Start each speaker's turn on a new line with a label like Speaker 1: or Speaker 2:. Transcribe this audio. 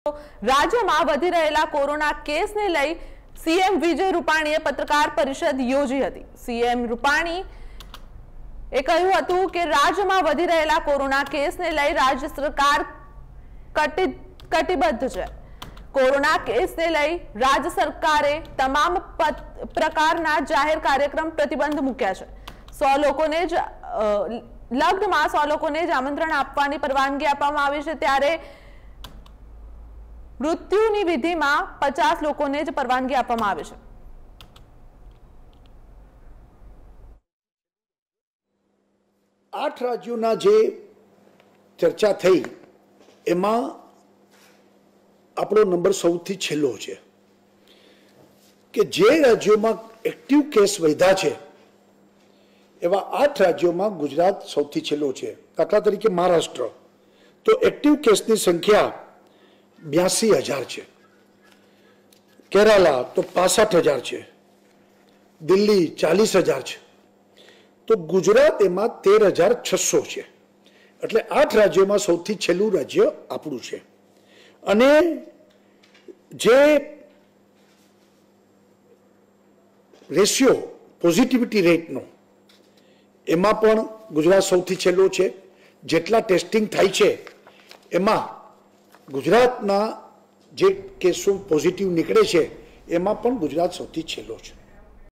Speaker 1: રાજ્યમાં વધી રહેલા કોરોના કેસને લઈ સીએમ વિજય રૂપાણીએ પત્રકાર પરિષદ યોજી હતી। સીએમ રૂપાણીએ કહ્યું હતું કે રાજ્યમાં વધી રહેલા કોરોના કેસને લઈ રાજ્ય સરકાર કટિબદ્ધ છે। કોરોના કેસને લઈ રાજ્ય સરકારે તમામ પ્રકારના જાહેર કાર્યક્રમ પ્રતિબંધ મૂક્યા છે। 100 લોકોને જ લગ્નમાં 100 લોકોને જ આમંત્રણ આપવાની પરવાનગી આપવામાં આવી છે, ત્યારે મૃત્યુની વિધિમાં 50 લોકોને જ પરવાનગી આપવામાં આવી છે।
Speaker 2: 8 રાજ્યોના જે ચર્ચા થઈ એમાં આપણો નંબર સૌથી છેલ્લો છે કે જે રાજ્યોમાં એક્ટિવ કેસ વધ્યા છે એવા 8 રાજ્યોમાં ગુજરાત સૌથી છેલ્લો છે। દાખલા તરીકે મહારાષ્ટ્ર તો એક્ટિવ કેસની સંખ્યા 82,000 છે, કેરાલા તો 65,000 છે, દિલ્હી 40,000 છે, તો ગુજરાત એમાં 13,600 છે। એટલે 8 રાજ્યોમાં સૌથી છેલ્લું રાજ્ય આપણું છે। અને જે રેશિયો પોઝિટિવિટી રેટનો એમાં પણ ગુજરાત સૌથી છેલ્લો છે। જેટલા ટેસ્ટિંગ થાય છે એમાં ગુજરાતના જે કેસો પોઝિટિવ નીકળે છે એમાં પણ ગુજરાત સૌથી છેલ્લો છે।